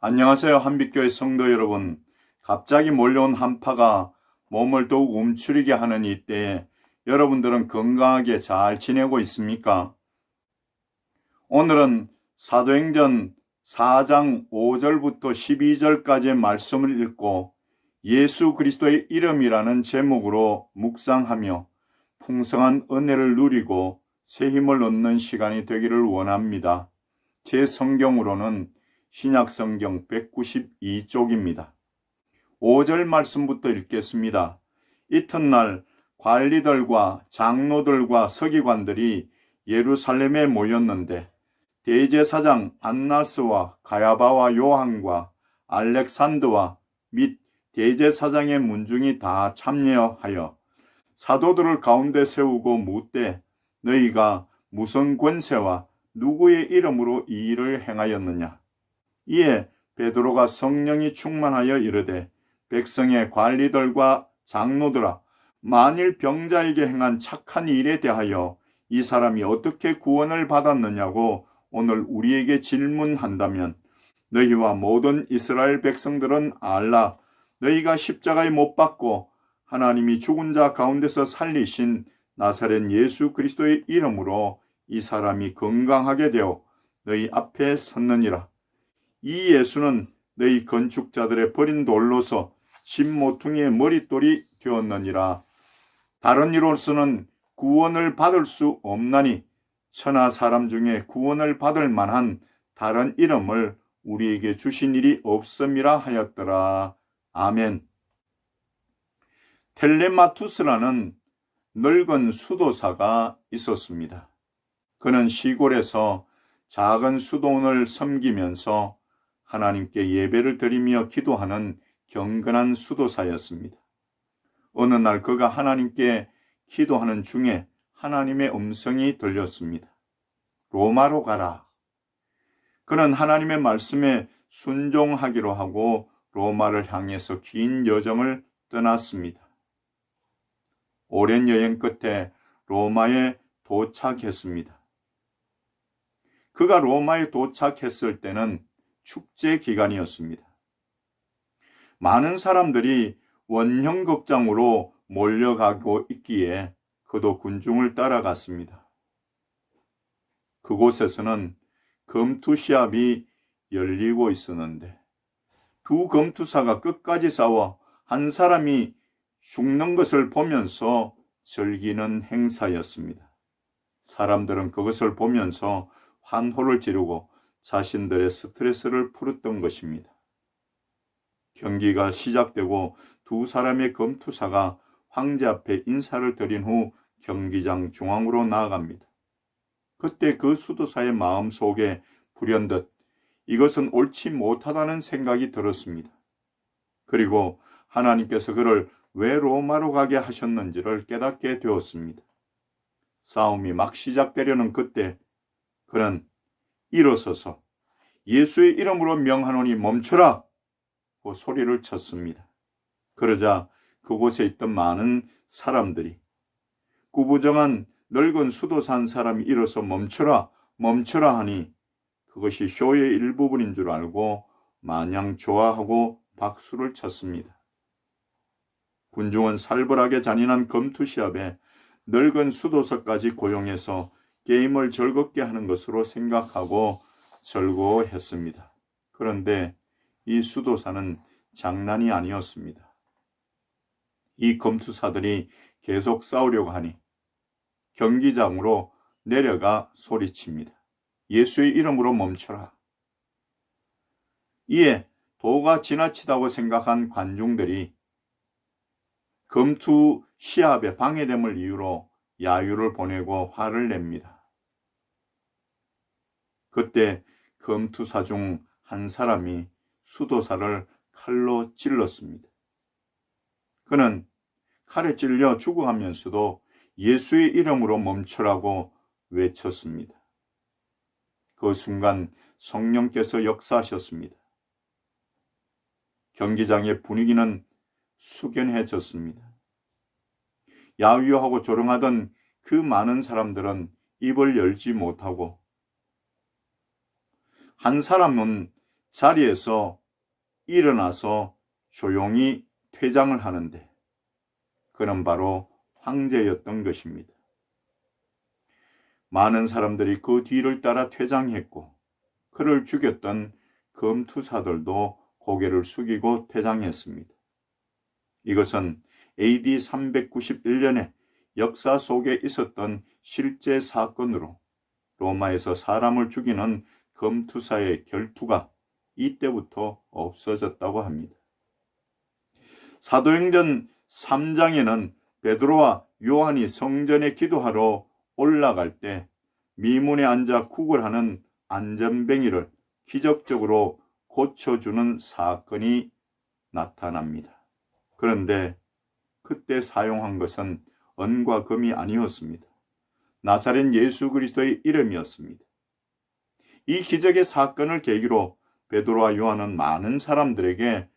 안녕하세요. 한빛교회 성도 여러분. 갑자기 몰려온 한파가 몸을 더욱 움츠리게 하는 이때에 여러분들은 건강하게 잘 지내고 있습니까? 오늘은 사도행전 4장 5절부터 12절까지의 말씀을 읽고 예수 그리스도의 이름이라는 제목으로 묵상하며 풍성한 은혜를 누리고 새 힘을 얻는 시간이 되기를 원합니다. 제 성경으로는 신약성경 192쪽입니다. 5절 말씀부터 읽겠습니다. 이튿날 관리들과 장로들과 서기관들이 예루살렘에 모였는데 대제사장 안나스와 가야바와 요한과 알렉산더와 및 대제사장의 문중이 다 참여하여 사도들을 가운데 세우고 묻되 너희가 무슨 권세와 누구의 이름으로 이 일을 행하였느냐? 이에 베드로가 성령이 충만하여 이르되 백성의 관리들과 장로들아, 만일 병자에게 행한 착한 일에 대하여 이 사람이 어떻게 구원을 받았느냐고 오늘 우리에게 질문한다면 너희와 모든 이스라엘 백성들은 알라. 너희가 십자가에 못 박고 하나님이 죽은 자 가운데서 살리신 나사렛 예수 그리스도의 이름으로 이 사람이 건강하게 되어 너희 앞에 섰느니라. 이 예수는 너희 건축자들의 버린 돌로서 집 모퉁이의 머릿돌이 되었느니라. 다른 이로서는 구원을 받을 수 없나니 천하 사람 중에 구원을 받을 만한 다른 이름을 우리에게 주신 일이 없음이라 하였더라. 아멘. 텔레마투스라는 늙은 수도사가 있었습니다. 그는 시골에서 작은 수도원을 섬기면서 하나님께 예배를 드리며 기도하는 경건한 수도사였습니다. 어느 날 그가 하나님께 기도하는 중에 하나님의 음성이 들렸습니다. 로마로 가라. 그는 하나님의 말씀에 순종하기로 하고 로마를 향해서 긴 여정을 떠났습니다. 오랜 여행 끝에 로마에 도착했습니다. 그가 로마에 도착했을 때는 축제 기간이었습니다. 많은 사람들이 원형극장으로 몰려가고 있기에 그도 군중을 따라갔습니다. 그곳에서는 검투 시합이 열리고 있었는데 두 검투사가 끝까지 싸워 한 사람이 죽는 것을 보면서 즐기는 행사였습니다. 사람들은 그것을 보면서 환호를 지르고 자신들의 스트레스를 풀었던 것입니다. 경기가 시작되고 두 사람의 검투사가 황제 앞에 인사를 드린 후 경기장 중앙으로 나아갑니다. 그때 그 수도사의 마음 속에 불현듯 이것은 옳지 못하다는 생각이 들었습니다. 그리고 하나님께서 그를 왜 로마로 가게 하셨는지를 깨닫게 되었습니다. 싸움이 막 시작되려는 그때 그는 일어서서 예수의 이름으로 명하노니 멈춰라! 고 소리를 쳤습니다. 그러자 그곳에 있던 많은 사람들이 구부정한 늙은 수도사 한 사람이 일어서 멈춰라! 멈춰라! 하니 그것이 쇼의 일부분인 줄 알고 마냥 좋아하고 박수를 쳤습니다. 군중은 살벌하게 잔인한 검투 시합에 늙은 수도사까지 고용해서 게임을 즐겁게 하는 것으로 생각하고 즐거워했습니다. 그런데 이 수도사는 장난이 아니었습니다. 이 검투사들이 계속 싸우려고 하니 경기장으로 내려가 소리칩니다. 예수의 이름으로 멈춰라. 이에 도가 지나치다고 생각한 관중들이 검투 시합에 방해됨을 이유로 야유를 보내고 화를 냅니다. 그때 검투사 중 한 사람이 수도사를 칼로 찔렀습니다. 그는 칼에 찔려 죽어가면서도 예수의 이름으로 멈추라고 외쳤습니다. 그 순간 성령께서 역사하셨습니다. 경기장의 분위기는 숙연해졌습니다. 야유하고 조롱하던 그 많은 사람들은 입을 열지 못하고 한 사람은 자리에서 일어나서 조용히 퇴장을 하는데 그는 바로 황제였던 것입니다. 많은 사람들이 그 뒤를 따라 퇴장했고 그를 죽였던 검투사들도 고개를 숙이고 퇴장했습니다. 이것은 AD 391년에 역사 속에 있었던 실제 사건으로 로마에서 사람을 죽이는 검투사의 결투가 이때부터 없어졌다고 합니다. 사도행전 3장에는 베드로와 요한이 성전에 기도하러 올라갈 때 미문에 앉아 구걸하는 안전뱅이를 기적적으로 고쳐주는 사건이 나타납니다. 그런데 그때 사용한 것은 은과 금이 아니었습니다. 나사렛 예수 그리스도의 이름이었습니다. 이 기적의 사건을 계기로 베드로와 요한은 많은 사람들에게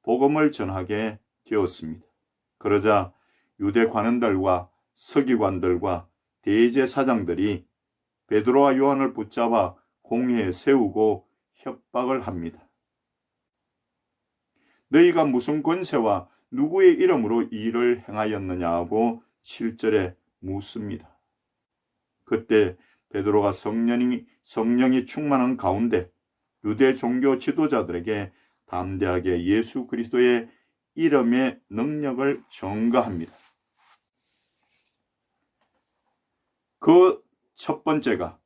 복음을 전하게 되었습니다. 그러자 유대 관원들과 서기관들과 대제사장들이 베드로와 요한을 붙잡아 공회에 세우고 협박을 합니다. 너희가 무슨 권세와 누구의 이름으로 이 일을 행하였느냐고 7절에 묻습니다. 그때 베드로가 성령이 충만한 가운데 유대 종교 지도자들에게 담대하게 예수 그리스도의 이름의 능력을 전가합니다. 그 첫 번째가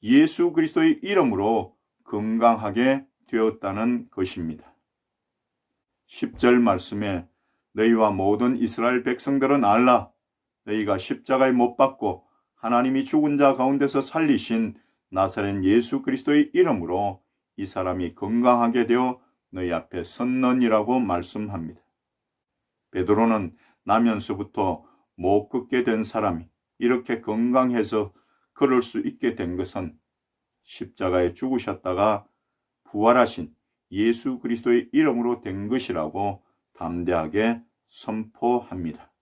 예수 그리스도의 이름으로 건강하게 되었다는 것입니다. 10절 말씀에 너희와 모든 이스라엘 백성들은 알라. 너희가 십자가에 못 박고 하나님이 죽은 자 가운데서 살리신 나사렛 예수 그리스도의 이름으로 이 사람이 건강하게 되어 너희 앞에 섰느니라고 말씀합니다. 베드로는 나면서부터 못 걷게 된 사람이 이렇게 건강해서 걸을 수 있게 된 것은 십자가에 죽으셨다가 부활하신 예수 그리스도의 이름으로 된 것이라고 담대하게 선포합니다.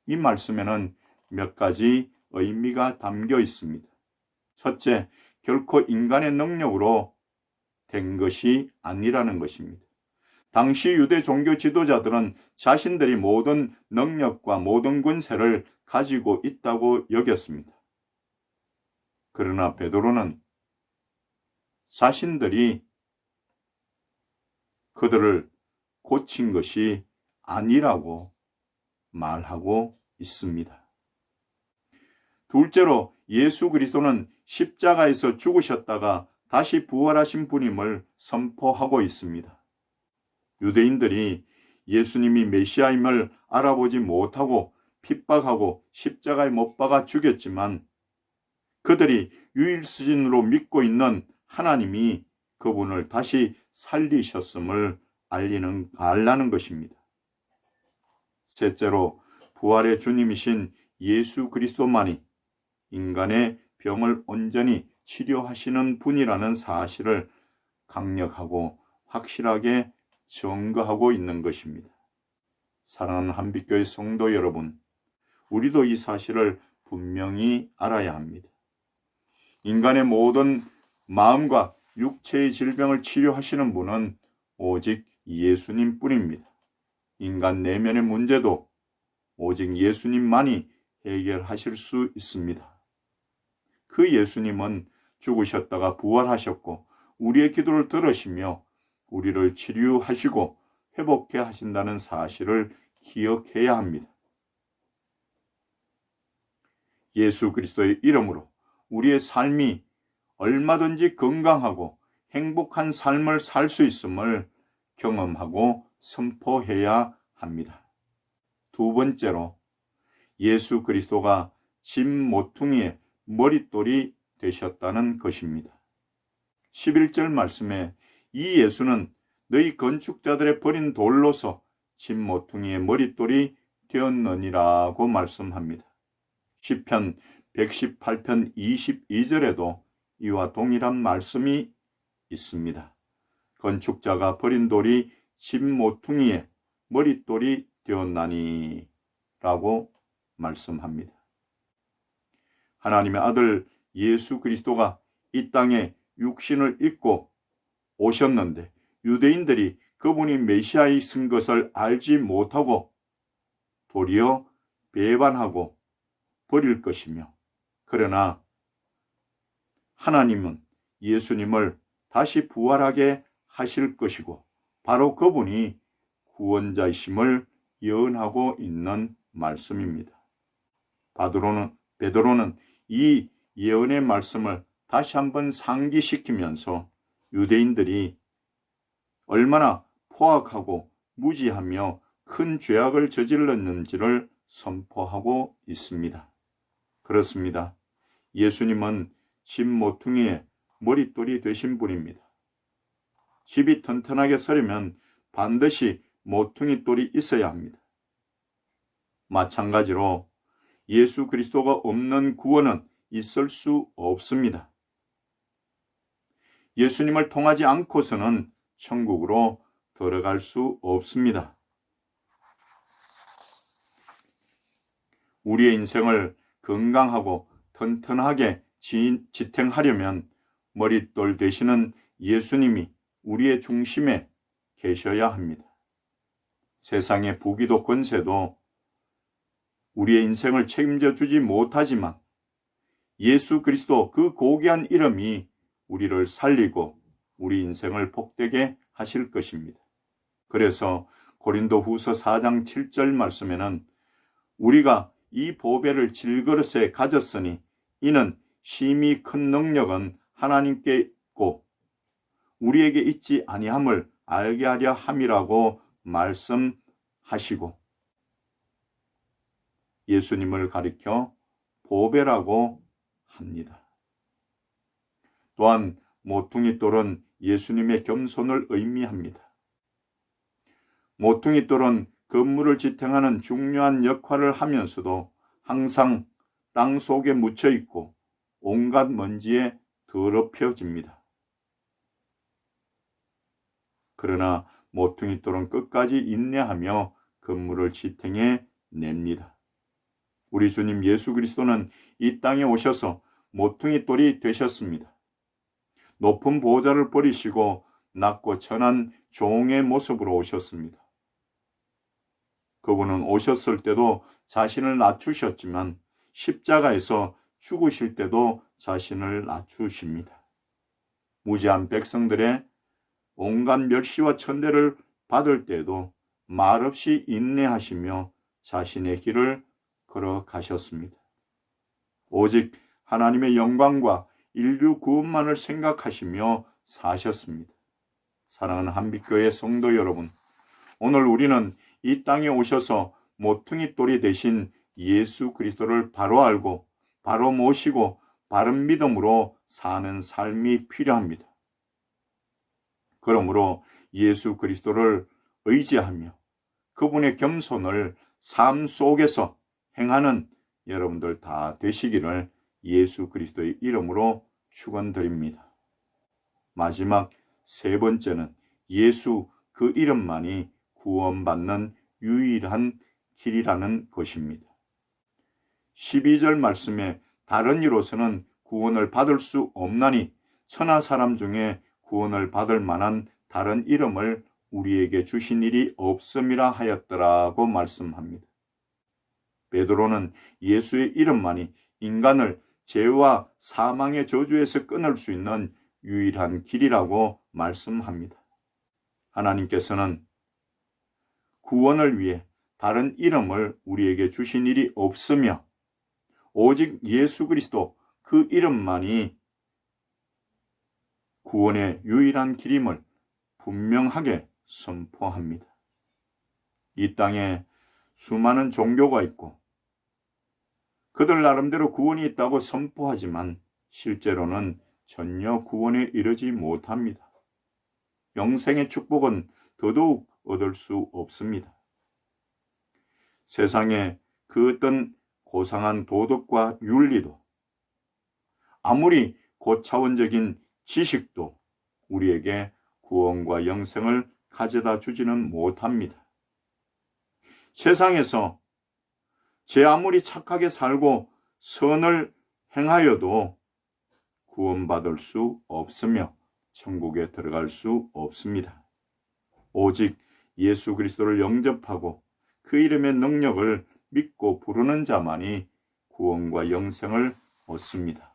이 말씀에는 몇 가지 의미가 담겨 있습니다. 첫째, 결코 인간의 능력으로 된 것이 아니라는 것입니다. 당시 유대 종교 지도자들은 자신들이 모든 능력과 모든 권세를 가지고 있다고 여겼습니다. 그러나 베드로는 자신들이 그들을 고친 것이 아니라고 말하고 있습니다. 둘째로 예수 그리스도는 십자가에서 죽으셨다가 다시 부활하신 분임을 선포하고 있습니다. 유대인들이 예수님이 메시아임을 알아보지 못하고 핍박하고 십자가에 못 박아 죽였지만 그들이 유일신으로 믿고 있는 하나님이 그분을 다시 살리셨음을 알라는 것입니다. 셋째로 부활의 주님이신 예수 그리스도만이 인간의 병을 온전히 치료하시는 분이라는 사실을 강력하고 확실하게 증거하고 있는 것입니다. 사랑하는 한빛교회 성도 여러분, 우리도 이 사실을 분명히 알아야 합니다. 인간의 모든 마음과 육체의 질병을 치료하시는 분은 오직 예수님 뿐입니다. 인간 내면의 문제도 오직 예수님만이 해결하실 수 있습니다. 그 예수님은 죽으셨다가 부활하셨고 우리의 기도를 들으시며 우리를 치료하시고 회복해 하신다는 사실을 기억해야 합니다. 예수 그리스도의 이름으로 우리의 삶이 얼마든지 건강하고 행복한 삶을 살 수 있음을 경험하고 선포해야 합니다. 두 번째로 예수 그리스도가 집 모퉁이의 머릿돌이 되셨다는 것입니다. 11절 말씀에 이 예수는 너희 건축자들의 버린 돌로서 집 모퉁이의 머릿돌이 되었느니라고 말씀합니다. 시편 118편 22절에도 이와 동일한 말씀이 있습니다. 건축자가 버린 돌이 집 모퉁이의 머릿돌이 되었나니 라고 말씀합니다. 하나님의 아들 예수 그리스도가 이 땅에 육신을 입고 오셨는데 유대인들이 그분이 메시아이신 것을 알지 못하고 도리어 배반하고 버릴 것이며, 그러나 하나님은 예수님을 다시 부활하게 하실 것이고 바로 그분이 구원자이심을 예언하고 있는 말씀입니다. 베드로는 이 예언의 말씀을 다시 한번 상기시키면서 유대인들이 얼마나 포악하고 무지하며 큰 죄악을 저질렀는지를 선포하고 있습니다. 그렇습니다. 예수님은 집 모퉁이의 머릿돌이 되신 분입니다. 집이 튼튼하게 서려면 반드시 모퉁이 돌이 있어야 합니다. 마찬가지로 예수 그리스도가 없는 구원은 있을 수 없습니다. 예수님을 통하지 않고서는 천국으로 들어갈 수 없습니다. 우리의 인생을 건강하고 튼튼하게 지탱하려면 머릿돌 되시는 예수님이 우리의 중심에 계셔야 합니다. 세상의 부귀도 권세도 우리의 인생을 책임져 주지 못하지만 예수 그리스도 그 고귀한 이름이 우리를 살리고 우리 인생을 복되게 하실 것입니다. 그래서 고린도후서 4장 7절 말씀에는 우리가 이 보배를 질그릇에 가졌으니 이는 심히 큰 능력은 하나님께 있고 우리에게 있지 아니함을 알게 하려 함이라고 말씀하시고 예수님을 가리켜 보배라고 합니다. 또한 모퉁이돌은 예수님의 겸손을 의미합니다. 모퉁이돌은 건물을 지탱하는 중요한 역할을 하면서도 항상 땅 속에 묻혀 있고 온갖 먼지에 더럽혀집니다. 그러나 모퉁이돌은 끝까지 인내하며 건물을 지탱해 냅니다. 우리 주님 예수 그리스도는 이 땅에 오셔서 모퉁이돌이 되셨습니다. 높은 보좌를 버리시고 낮고 천한 종의 모습으로 오셨습니다. 그분은 오셨을 때도 자신을 낮추셨지만 십자가에서 죽으실 때도 자신을 낮추십니다. 무지한 백성들의 온갖 멸시와 천대를 받을 때도 말없이 인내하시며 자신의 길을 걸어가셨습니다. 오직 하나님의 영광과 인류 구원만을 생각하시며 사셨습니다. 사랑하는 한빛교회 성도 여러분, 오늘 우리는 이 땅에 오셔서 모퉁이돌이 되신 예수 그리스도를 바로 알고 바로 모시고 바른 믿음으로 사는 삶이 필요합니다. 그러므로 예수 그리스도를 의지하며 그분의 겸손을 삶 속에서 행하는 여러분들 다 되시기를 예수 그리스도의 이름으로 축원드립니다. 마지막 세 번째는 예수 그 이름만이 구원받는 유일한 길이라는 것입니다. 12절 말씀에 다른 이로서는 구원을 받을 수 없나니 천하 사람 중에 구원을 받을 만한 다른 이름을 우리에게 주신 일이 없음이라 하였더라고 말씀합니다. 베드로는 예수의 이름만이 인간을 죄와 사망의 저주에서 끊을 수 있는 유일한 길이라고 말씀합니다. 하나님께서는 구원을 위해 다른 이름을 우리에게 주신 일이 없으며 오직 예수 그리스도 그 이름만이 구원의 유일한 길임을 분명하게 선포합니다. 이 땅에 수많은 종교가 있고 그들 나름대로 구원이 있다고 선포하지만 실제로는 전혀 구원에 이르지 못합니다. 영생의 축복은 더더욱 얻을 수 없습니다. 세상에 그 어떤 고상한 도덕과 윤리도 아무리 고차원적인 지식도 우리에게 구원과 영생을 가져다 주지는 못합니다. 세상에서 제 아무리 착하게 살고 선을 행하여도 구원받을 수 없으며 천국에 들어갈 수 없습니다. 오직 예수 그리스도를 영접하고 그 이름의 능력을 믿고 부르는 자만이 구원과 영생을 얻습니다.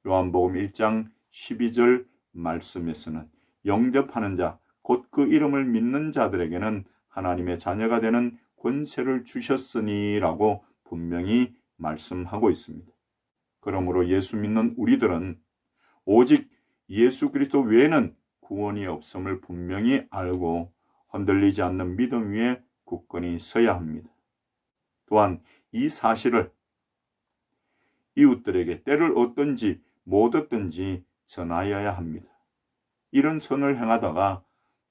요한복음 1장 12절 말씀에서는 영접하는 자, 곧 그 이름을 믿는 자들에게는 하나님의 자녀가 되는 권세를 주셨으니 라고 분명히 말씀하고 있습니다. 그러므로 예수 믿는 우리들은 오직 예수 그리스도 외에는 구원이 없음을 분명히 알고 흔들리지 않는 믿음 위에 굳건히 서야 합니다. 또한 이 사실을 이웃들에게 때를 얻든지 못 얻든지 전하여야 합니다. 이런 선을 행하다가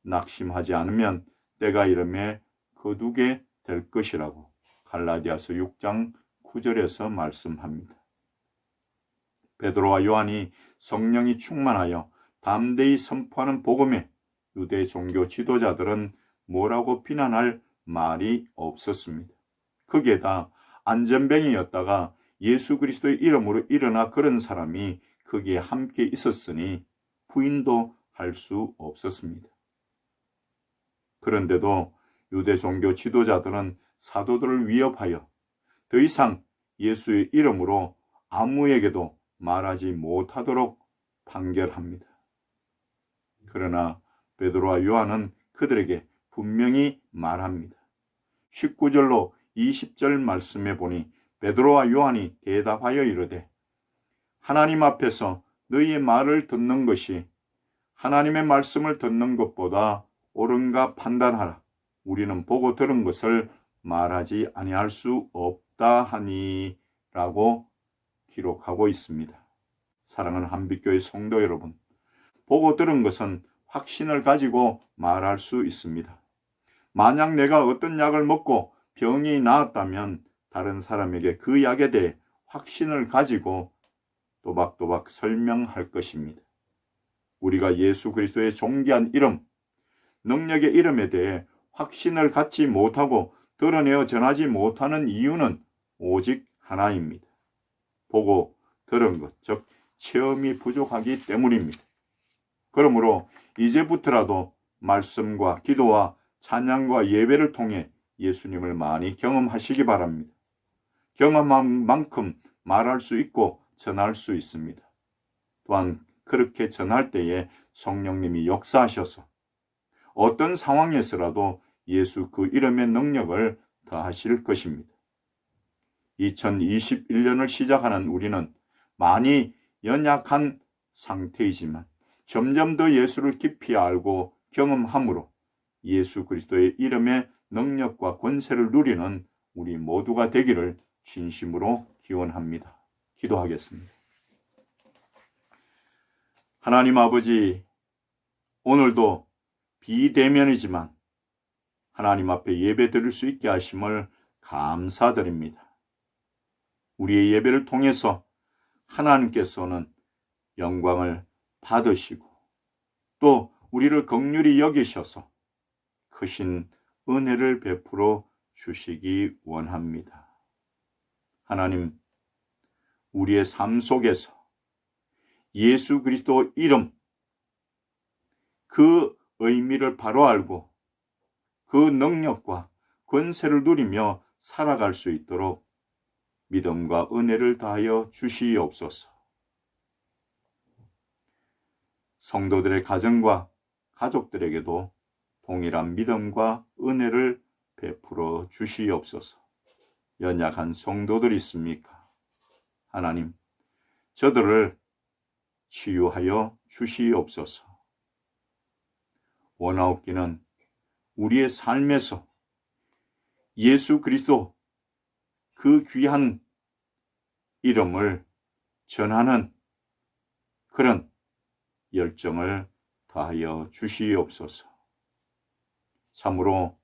낙심하지 않으면 때가 이름에 거두게 될 것이라고 갈라디아서 6장 9절에서 말씀합니다. 베드로와 요한이 성령이 충만하여 담대히 선포하는 복음에 유대 종교 지도자들은 뭐라고 비난할 말이 없었습니다. 거기에다 안전뱅이였다가 예수 그리스도의 이름으로 일어나 그런 사람이 거기에 함께 있었으니 부인도 할 수 없었습니다. 그런데도 유대 종교 지도자들은 사도들을 위협하여 더 이상 예수의 이름으로 아무에게도 말하지 못하도록 판결합니다. 그러나 베드로와 요한은 그들에게 분명히 말합니다. 19절로 20절 말씀에 보니 베드로와 요한이 대답하여 이르되 하나님 앞에서 너희의 말을 듣는 것이 하나님의 말씀을 듣는 것보다 옳은가 판단하라. 우리는 보고 들은 것을 말하지 아니할 수 없다 하니 라고 기록하고 있습니다. 사랑하는 한빛교회 성도 여러분, 보고 들은 것은 확신을 가지고 말할 수 있습니다. 만약 내가 어떤 약을 먹고 병이 나았다면 다른 사람에게 그 약에 대해 확신을 가지고 또박또박 설명할 것입니다. 우리가 예수 그리스도의 존귀한 이름, 능력의 이름에 대해 확신을 갖지 못하고 드러내어 전하지 못하는 이유는 오직 하나입니다. 보고 들은 것, 즉 체험이 부족하기 때문입니다. 그러므로 이제부터라도 말씀과 기도와 찬양과 예배를 통해 예수님을 많이 경험하시기 바랍니다. 경험한 만큼 말할 수 있고 전할 수 있습니다. 또한 그렇게 전할 때에 성령님이 역사하셔서 어떤 상황에서라도 예수 그 이름의 능력을 더하실 것입니다. 2021년을 시작하는 우리는 많이 연약한 상태이지만 점점 더 예수를 깊이 알고 경험함으로 예수 그리스도의 이름의 능력과 권세를 누리는 우리 모두가 되기를 진심으로 기원합니다. 기도하겠습니다. 하나님 아버지, 오늘도 비대면이지만 하나님 앞에 예배 드릴 수 있게 하심을 감사드립니다. 우리의 예배를 통해서 하나님께서는 영광을 받으시고 또 우리를 긍휼히 여기셔서 크신 은혜를 베풀어 주시기 원합니다. 하나님, 우리의 삶 속에서 예수 그리스도 이름, 그 의미를 바로 알고 그 능력과 권세를 누리며 살아갈 수 있도록 믿음과 은혜를 다하여 주시옵소서. 성도들의 가정과 가족들에게도 동일한 믿음과 은혜를 베풀어 주시옵소서. 연약한 성도들 있습니까? 하나님, 저들을 치유하여 주시옵소서. 원하옵기는 우리의 삶에서 예수 그리스도 그 귀한 이름을 전하는 그런 열정을 다하여 주시옵소서. 참으로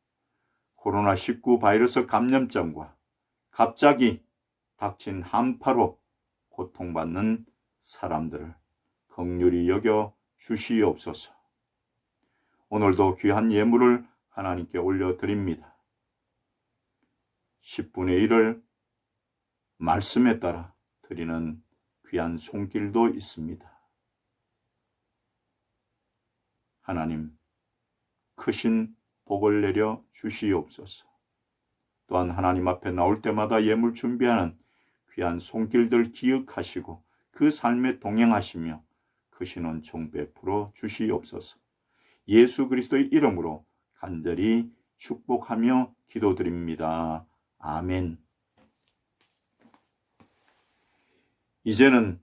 코로나19 바이러스 감염증과 갑자기 닥친 한파로 고통받는 사람들을 긍휼히 여겨 주시옵소서. 오늘도 귀한 예물을 하나님께 올려드립니다. 10분의 1을 말씀에 따라 드리는 귀한 손길도 있습니다. 하나님, 크신 복을 내려 주시옵소서. 또한 하나님 앞에 나올 때마다 예물 준비하는 귀한 손길들 기억하시고 그 삶에 동행하시며 크신 은총 베풀어 주시옵소서. 예수 그리스도의 이름으로 간절히 축복하며 기도드립니다. 아멘. 이제는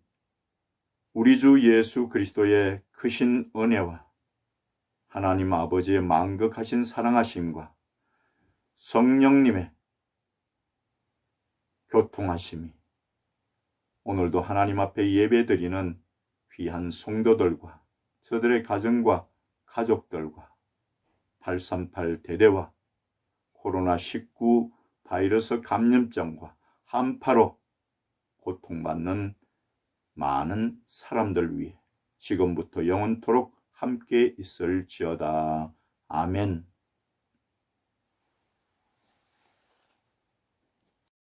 우리 주 예수 그리스도의 크신 은혜와 하나님 아버지의 만극하신 사랑하심과 성령님의 교통하심이 오늘도 하나님 앞에 예배드리는 귀한 성도들과 저들의 가정과 가족들과 838 대대와 코로나19 바이러스 감염증과 한파로 고통받는 많은 사람들 위해 지금부터 영원토록 함께 있을지어다. 아멘.